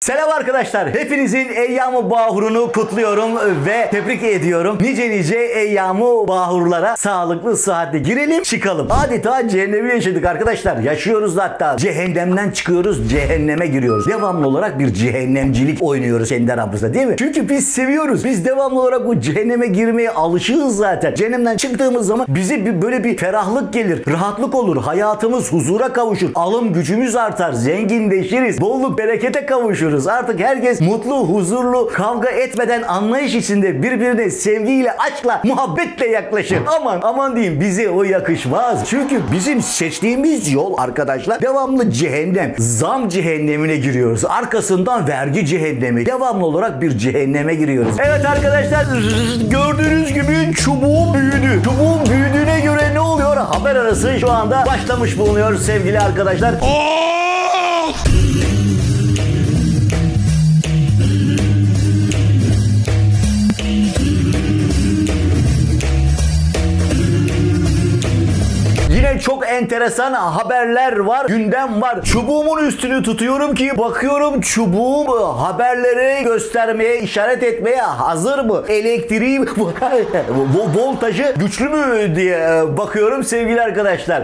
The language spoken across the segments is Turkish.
Selam arkadaşlar. Hepinizin Eyyam-ı Bahur'unu kutluyorum ve tebrik ediyorum. Nice Eyyam-ı Bahur'lara sağlıklı sıhhatli girelim çıkalım. Adeta cehennemi yaşadık arkadaşlar. Yaşıyoruz da hatta. Cehennemden çıkıyoruz, cehenneme giriyoruz. Devamlı olarak bir cehennemcilik oynuyoruz kendi aramızda değil mi? Çünkü biz seviyoruz. Biz devamlı olarak bu cehenneme girmeye alışığız zaten. Cehennemden çıktığımız zaman bize böyle bir ferahlık gelir. Rahatlık olur. Hayatımız huzura kavuşur. Alım gücümüz artar. Zenginleşiriz. Bolluk berekete kavuşuruz. Artık herkes mutlu, huzurlu, kavga etmeden anlayış içinde birbirine sevgiyle, aşkla, muhabbetle yaklaşır. Aman diyeyim, bize o yakışmaz. Çünkü bizim seçtiğimiz yol arkadaşlar devamlı cehennem. Zam cehennemine giriyoruz. Arkasından vergi cehennemi. Devamlı olarak bir cehenneme giriyoruz. Evet arkadaşlar, gördüğünüz gibi çubuğum büyüdü. Çubuğum büyüdüğüne göre ne oluyor? Haber arası şu anda başlamış bulunuyor sevgili arkadaşlar. Yine çok enteresan haberler var, gündem var. Çubuğumun üstünü tutuyorum ki bakıyorum çubuğum haberleri göstermeye, işaret etmeye hazır mı? Elektriği, voltajı güçlü mü diye bakıyorum sevgili arkadaşlar.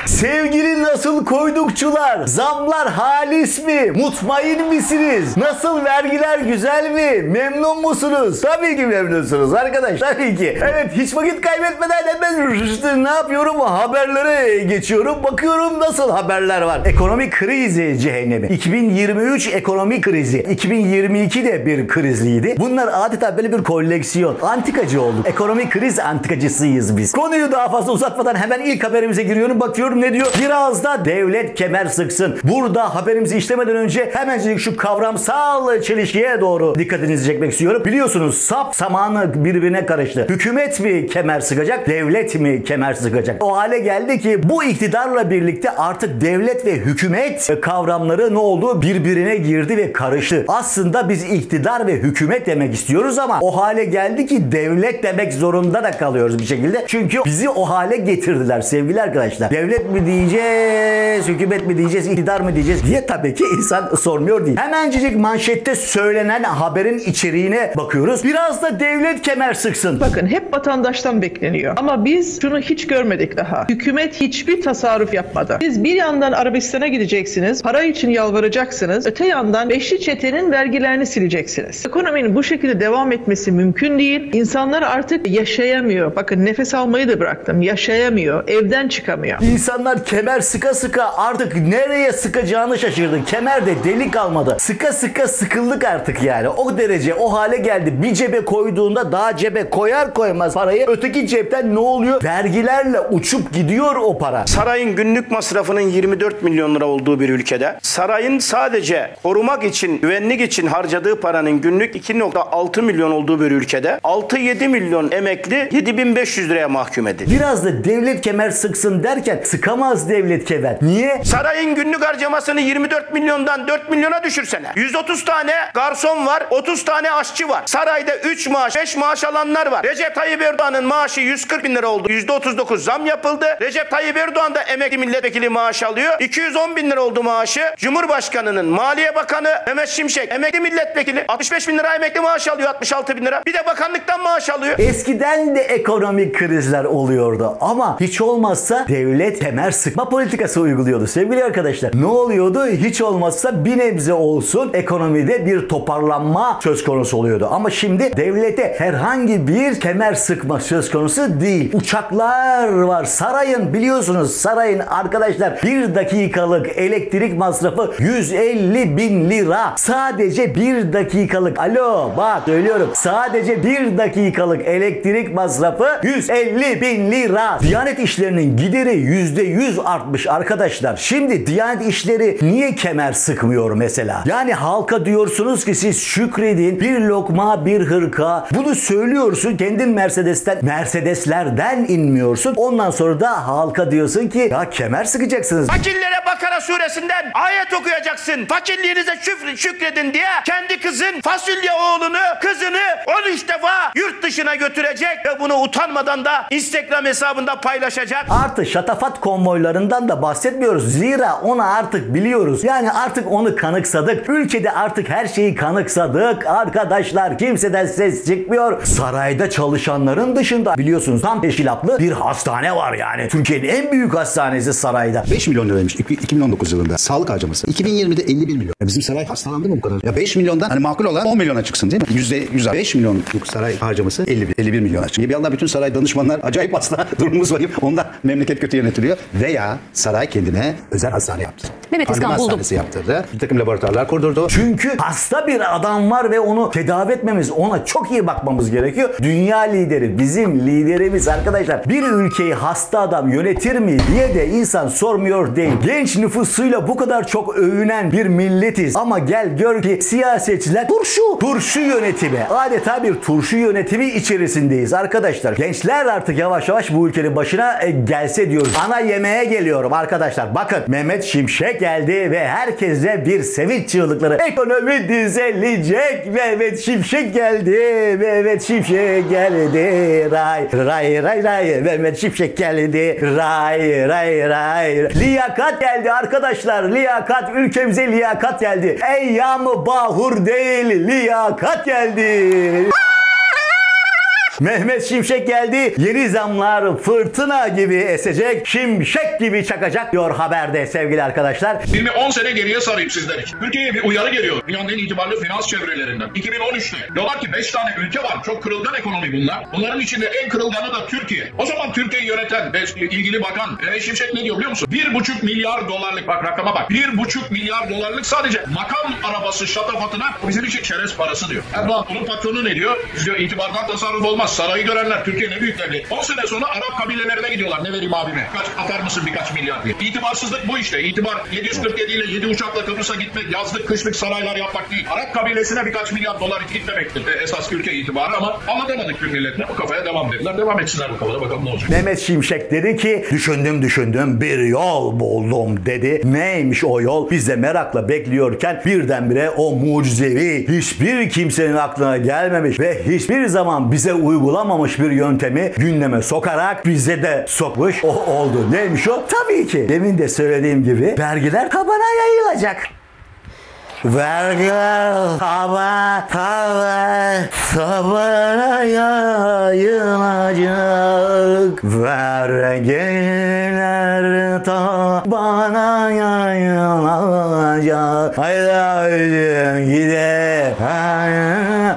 Sevgili nasıl koydukçular, zamlar halis mi? Mutmain misiniz? Nasıl, vergiler güzel mi? Memnun musunuz? Tabii ki memnunsunuz arkadaş. Tabii ki. Evet, hiç vakit kaybetmeden hemen ne yapıyorum? Haberlere geçiyorum. Bakıyorum nasıl haberler var. Ekonomik krizi cehennemi. 2023 ekonomik krizi. 2022 de bir krizliydi. Bunlar adeta böyle bir koleksiyon. Antikacı olduk. Ekonomik kriz antikacısıyız biz. Konuyu daha fazla uzatmadan hemen ilk haberimize giriyorum. Bakıyorum ne diyor? Biraz da devlet kemer sıksın. Burada haberimizi işlemeden önce hemencik şu kavramsal çelişkiye doğru dikkatinizi çekmek istiyorum. Biliyorsunuz sap samanı birbirine karıştı. Hükümet mi kemer sıkacak? Devlet mi kemer sıkacak? O hale geldi ki bu iktidarla birlikte artık devlet ve hükümet kavramları ne oldu? Birbirine girdi ve karıştı. Aslında biz iktidar ve hükümet demek istiyoruz ama o hale geldi ki devlet demek zorunda da kalıyoruz bir şekilde. Çünkü bizi o hale getirdiler sevgili arkadaşlar. Devlet mi diyeceğiz, hükümet mi diyeceğiz, iktidar mı diyeceğiz diye tabii ki insan sormuyor değil. Hemencik manşette söylenen haberin içeriğine bakıyoruz. Biraz da devlet kemer sıksın. Bakın hep vatandaştan bekleniyor. Ama biz şunu hiç görmedik daha. Hükümet hiçbir tasarruf yapmadı. Siz bir yandan Arabistan'a gideceksiniz, para için yalvaracaksınız. Öte yandan beşli çetenin vergilerini sileceksiniz. Ekonominin bu şekilde devam etmesi mümkün değil. İnsanlar artık yaşayamıyor. Bakın nefes almayı da bıraktım. Yaşayamıyor. Evden çıkamıyor. İnsanlar kemer sıka sıka artık nereye sıkacağını şaşırdı. Kemerde delik kalmadı. Sıka sıka sıkıldık artık yani. O derece, o hale geldi. Bir cebe koyduğunda daha cebe koyar koymaz parayı. Öteki cepten ne oluyor? Vergilerle uçup gidiyor o para. Sarayın günlük masrafının 24 milyon lira olduğu bir ülkede, sarayın sadece korumak için, güvenlik için harcadığı paranın günlük 2,6 milyon olduğu bir ülkede 6-7 milyon emekli 7.500 liraya mahkum edildi. Biraz da devlet kemer sıksın derken sıkamaz devlet kemer. Niye? Sarayın günlük harcamasını 24 milyondan 4 milyona düşürsene. 130 tane garson var, 30 tane aşçı var. Sarayda 3 maaş, 5 maaş alanlar var. Recep Tayyip Erdoğan'ın maaşı 140 bin lira oldu. %39 zam yapıldı. Recep Tayyip Erdoğan da emekli milletvekili maaş alıyor. 210 bin lira oldu maaşı. Cumhurbaşkanının, Maliye Bakanı Mehmet Şimşek emekli milletvekili 65 bin lira emekli maaş alıyor, 66 bin lira. Bir de bakanlıktan maaş alıyor. Eskiden de ekonomik krizler oluyordu ama hiç olmazsa devlet kemer sıkma politikası uyguluyordu sevgili arkadaşlar. Ne oluyordu? Hiç olmazsa bir nebze olsun ekonomide bir toparlanma söz konusu oluyordu. Ama şimdi devlete herhangi bir kemer sıkma söz konusu değil. Uçaklar var. Sarayın, biliyorsunuz sarayın arkadaşlar bir dakikalık elektrik masrafı 150 bin lira. Sadece bir dakikalık. Alo bak söylüyorum. Sadece bir dakikalık elektrik masrafı 150 bin lira. Diyanet işlerinin gideri %100 artmış arkadaşlar. Şimdi Diyanet İşleri niye kemer sıkmıyor mesela? Yani halka diyorsunuz ki siz şükredin, bir lokma bir hırka. Bunu söylüyorsun, kendin Mercedeslerden inmiyorsun. Ondan sonra da halka diyorsun ki ya kemer sıkacaksınız. Fakirlere Bakara suresinden ayet okuyacaksın. Fakirliğinize şükredin diye kendi kızın fasulye oğlunu, kızını 13 defa yurt dışına götürecek ve bunu utanmadan da Instagram hesabında paylaşacak. Artı şatafat konvoylarından da bahsetmiyoruz. Zira onu artık biliyoruz. Yani artık onu kanıksadık. Ülkede artık her şeyi kanıksadık. Arkadaşlar kimseden ses çıkmıyor. Sarayda çalışanların dışında biliyorsunuz tam teşkilatlı bir hastane var yani. Türkiye'nin en büyük hastanesi sarayda. 5 milyon liraymış 2019 yılında sağlık harcaması. 2020'de 51 milyon. Ya bizim saray hastalandı mı bu kadar? Ya 5 milyondan hani makul olan 10 milyona çıksın değil mi? %100 5 milyonluk saray harcaması 51 milyona çıkıyor. Bir anda bütün saray danışmanlar acayip hasta durumumuz var. Ondan memleket kötü yönetiliyor. Veya saray kendine özel hastane yaptı. Mehmet İskan buldum. Hastanesi yaptırdı. Bir takım laboratuvarlar kurdurdu. Çünkü hasta bir adam var ve onu tedavi etmemiz, ona çok iyi bakmamız gerekiyor. Dünya lideri, bizim liderimiz arkadaşlar. Bir ülkeyi hasta adam yönetir mi diye de insan sormuyor değil. Genç nüfusuyla bu kadar çok övünen bir milletiz. Ama gel gör ki siyasetçiler turşu yönetimi. Adeta bir turşu yönetimi içerisindeyiz arkadaşlar. Gençler artık yavaş yavaş bu ülkenin başına gelse diyoruz. Ana yemeğe geliyorum arkadaşlar. Bakın Mehmet Şimşek geldi ve herkese bir sevinç çığlıkları. Ekonomi düzelecek. Mehmet Şimşek geldi. Mehmet Şimşek geldi. Ray ray ray ray. Mehmet Şimşek geldi. Ray ray ray. Liyakat geldi arkadaşlar. Liyakat, ülkemize liyakat geldi. Eyyam-ı bahur değil, liyakat geldi. Mehmet Şimşek geldi. Yeni zamlar fırtına gibi esecek, şimşek gibi çakacak diyor haberde sevgili arkadaşlar. Filmi 10 sene geriye sarayım sizler için. Türkiye'ye bir uyarı geliyor. Dünyanın en itibarlı finans çevrelerinden. 2013'te. Diyorlar ki 5 tane ülke var. Çok kırılgan ekonomi bunlar. Bunların içinde en kırılganı da Türkiye. O zaman Türkiye'yi yöneten ve ilgili bakan Mehmet Şimşek ne diyor biliyor musun? 1,5 milyar dolarlık, bak rakama bak. 1,5 milyar dolarlık sadece makam arabası şatafatına bizim için çerez parası diyor. Erdoğan bunun patronu ne diyor? Diyor itibardan tasarruf olmaz. Sarayı görenler Türkiye ne büyük devlet. 10 sene sonra Arap kabilelerine gidiyorlar. Ne vereyim abime? Atar mısın birkaç milyar diye. İtibarsızlık bu işte. İtibar 747 ile 7 uçakla Kıbrıs'a gitmek, yazlık kışlık saraylar yapmak değil. Arap kabilesine birkaç milyar dolar gitmemektir. Esas ülke itibarı ama anlatamadık Türk milletine. Bu kafaya devam dediler. Devam etsinler bu kafada, bakalım ne olacak. Mehmet Şimşek dedi ki düşündüm bir yol buldum dedi. Neymiş o yol? Biz de merakla bekliyorken birdenbire o mucizevi, hiçbir kimsenin aklına gelmemiş ve hiçbir zaman bize uygulamamış bir yöntemi gündeme sokarak bize de sokmuş. O oldu. Neymiş o? Tabii ki demin de söylediğim gibi vergiler tabana yayılacak. Vergiler tabana yayılacak. Vergiler tabana yayılacak. Haydi gidelim.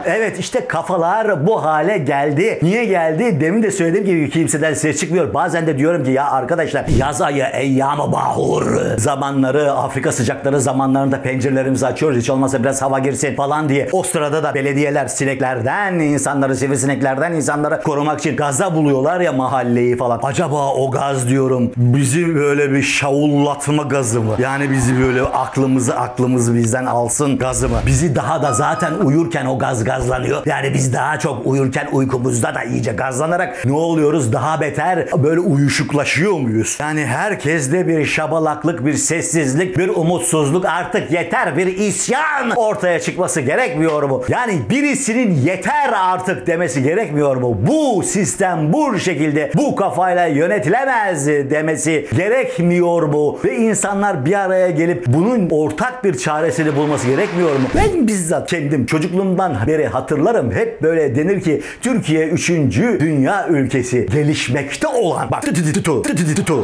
Evet işte kafalar bu hale geldi. Niye geldi? Demin de söylediğim gibi kimseden ses çıkmıyor. Bazen de diyorum ki ya arkadaşlar yaz ayı eyyam-ı bahur zamanları, Afrika sıcakları zamanlarında pencerelerimizi açıyoruz. Hiç olmazsa biraz hava girsin falan diye. O sırada da belediyeler sineklerden insanları, sivrisineklerden insanları korumak için gaza buluyorlar ya mahalleyi falan. Acaba o gaz diyorum bizi böyle bir şavullatma gazı mı? Yani bizi böyle aklımızı bizden alsın gazı mı? Bizi daha da zaten uyurken o gazlanıyor. Yani biz daha çok uyurken uykumuzda da iyice gazlanarak ne oluyoruz? Daha beter böyle uyuşuklaşıyor muyuz? Yani herkeste bir şabalaklık, bir sessizlik, bir umutsuzluk, artık yeter, bir isyan ortaya çıkması gerekmiyor mu? Yani birisinin yeter artık demesi gerekmiyor mu? Bu sistem bu şekilde bu kafayla yönetilemez demesi gerekmiyor mu? Ve insanlar bir araya gelip bunun ortak bir çaresini bulması gerekmiyor mu? Ben bizzat kendim çocukluğumdan beri hatırlarım. Hep böyle denir ki Türkiye 3. dünya ülkesi. Gelişmekte olan, bak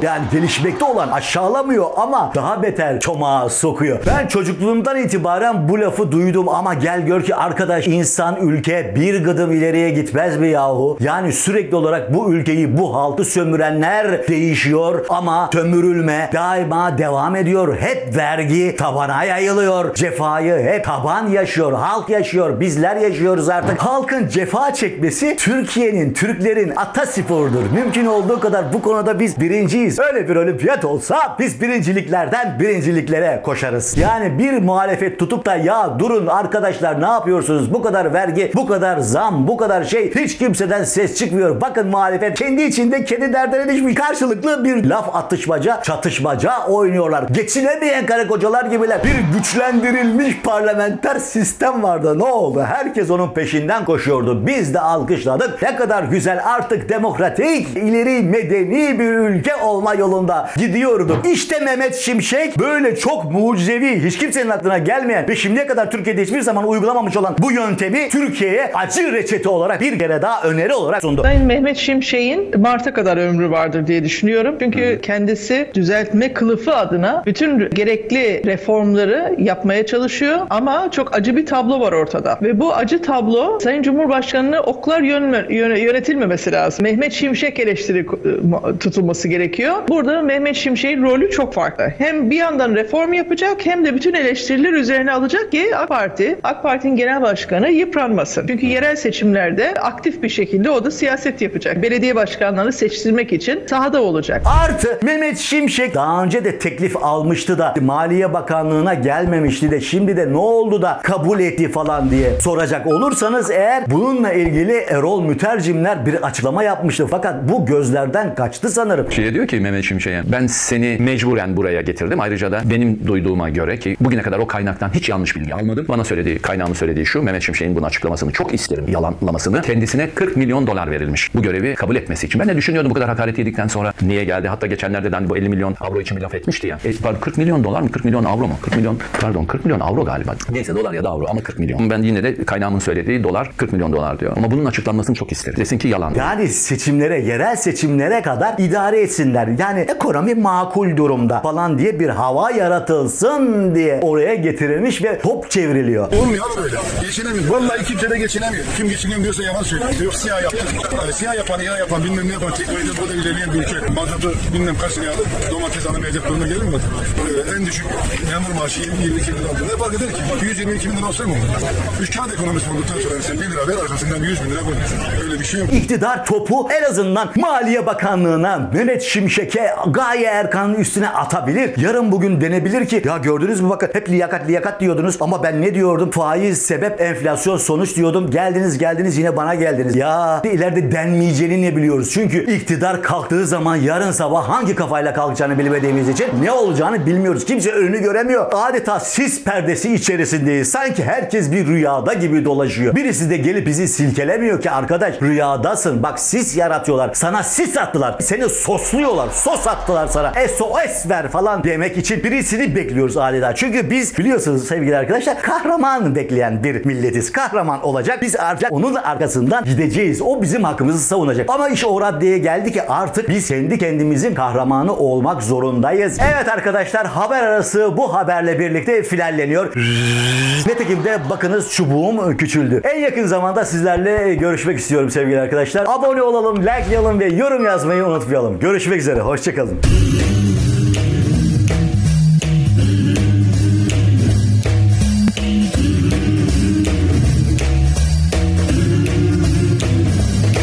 yani gelişmekte olan aşağılamıyor ama daha beter çomağa sokuyor. Ben çocukluğumdan itibaren bu lafı duydum ama gel gör ki arkadaş, insan, ülke bir gıdım ileriye gitmez mi yahu? Yani sürekli olarak bu ülkeyi, bu halkı sömürenler değişiyor ama sömürülme daima devam ediyor. Hep vergi tabana yayılıyor. Cefayı hep taban yaşıyor, halk yaşıyor, bizler yaşıyoruz artık. Halkın cefa çekmesi Türkiye'nin, Türklerin atasporudur. Mümkün olduğu kadar bu konuda biz birinciyiz. Öyle bir olimpiyat olsa biz birinciliklerden birinciliklere koşarız. Yani bir muhalefet tutup da ya durun arkadaşlar ne yapıyorsunuz? Bu kadar vergi, bu kadar zam, bu kadar şey, hiç kimseden ses çıkmıyor. Bakın muhalefet kendi içinde kendi derdine düşmüş. Karşılıklı bir laf atışmaca, çatışmaca oynuyorlar. Geçinemeyen karı kocalar gibiler. Bir güçlendirilmiş parlamenter sistem vardı. Ne oldu? Herkes onun peşinden koşuyordu. Biz de alkışladık. Ne kadar güzel, artık demokratik, ileri medeni bir ülke olma yolunda gidiyorduk. İşte Mehmet Şimşek böyle çok mucizevi, hiç kimsenin aklına gelmeyen ve şimdiye kadar Türkiye'de hiçbir zaman uygulamamış olan bu yöntemi Türkiye'ye acı reçete olarak bir kere daha öneri olarak sundu. Sayın Mehmet Şimşek'in Mart'a kadar ömrü vardır diye düşünüyorum. Çünkü kendisi düzeltme kılıfı adına bütün gerekli reformları yapmaya çalışıyor ama çok acı bir tablo var ortada. Ve bu acı tablo Sayın Cumhurbaşkanı'nı oklar yönetilmemesi lazım. Mehmet Şimşek eleştiri tutulması gerekiyor. Burada Mehmet Şimşek'in rolü çok farklı. Hem bir yandan reform yapacak hem de bütün eleştiriler üzerine alacak ki AK Parti'nin genel başkanı yıpranmasın. Çünkü yerel seçimlerde aktif bir şekilde o da siyaset yapacak. Belediye başkanlarını seçtirmek için sahada olacak. Artı Mehmet Şimşek daha önce de teklif almıştı da Maliye Bakanlığı'na gelmemişti de şimdi de ne oldu da kabul etti falan diye soracak olursanız eğer, bununla ilgili Erol Mütercimler bir açıklama yapmıştı fakat bu gözlerden kaçtı sanırım. Diyor ki Mehmet Şimşek'e, ben seni mecburen buraya getirdim. Ayrıca da benim duyduğuma göre ki bugüne kadar o kaynaktan hiç yanlış bilgi almadım. Bana söylediği, kaynağımın söylediği şu: Mehmet Şimşek'in bunu açıklamasını çok isterim, yalanlamasını. Kendisine 40 milyon dolar verilmiş bu görevi kabul etmesi için. Ben de düşünüyordum bu kadar hakaret yedikten sonra niye geldi? Hatta geçenlerde de bu 50 milyon avro için bir laf etmişti ya. 40 milyon dolar mı? 40 milyon avro mu? 40 milyon avro galiba. Neyse, dolar ya da avro ama 40 milyon. Ben yine de kaynağımın söylediği dolar 40 milyon dolar diyor. Ama bunun açıklanmasını çok isterim. Desin ki yalan. Yani seçimlere, yerel seçimlere kadar idare etsinler. Yani ekonomi makul durumda falan diye bir hava yaratılsın diye oraya getirilmiş ve top çevriliyor. Olmuyor abi böyle. Geçinemiyor. Vallahi kimse de geçinemiyor. Kim geçiniyor diyorsa yalan söylüyor. Yok siyah yaptı. Yani siyah yapan, ya yapan, bilmem ne yapan. Teknolojide burada ilerleyen bir ülke. Mazotu bilmem kaç liraya alır. Domates alamayacak duruma gelir mi? En düşük memur maaşı 22 bin lira aldı. Ne fark eder ki? 122 bin lira olsa mı olur? Üç kağıt ekonomisi olduktan sonra sen 1 lira ver, arkasından 100 bin lira koy. Öyle bir şey yok. İktidar topu en azından Maliye Bakanlığı'na, Mehmet Şimşek'e, Gaye Erkan'ın üstüne atabilir. Yarın bugün denebilir ki ya gördünüz mü bakın hep liyakat diyordunuz ama ben ne diyordum? Faiz sebep, enflasyon sonuç diyordum. Geldiniz yine bana geldiniz. Ya ileride denmeyeceğini ne biliyoruz? Çünkü iktidar kalktığı zaman yarın sabah hangi kafayla kalkacağını bilmediğimiz için ne olacağını bilmiyoruz. Kimse önünü göremiyor. Adeta sis perdesi içerisindeyiz. Sanki herkes bir rüyada gibi dolaşıyor. Birisi de gelip bizi silkelemiyor ki arkadaş rüyadasın. Bak sis yaratıyorlar. Sana sis attılar. Seni sosluyorlar. Sos attılar sana. SOS ver falan demek için birisini bekliyoruz adeta. Çünkü biz biliyorsunuz sevgili arkadaşlar kahraman bekleyen bir milletiz. Kahraman olacak. Biz ancak onun arkasından gideceğiz. O bizim hakkımızı savunacak. Ama iş o raddeye geldi ki artık biz kendi kendimizin kahramanı olmak zorundayız. Evet arkadaşlar, haber arası bu haberle birlikte filalleniyor. Nitekim de bakınız çubuğum küçüldü. En yakın zamanda sizlerle görüşmek istiyorum sevgili arkadaşlar. Abone olalım, likelayalım ve yorum yazmayı unutmayalım. Görüşmek üzere. Hoşçakalın.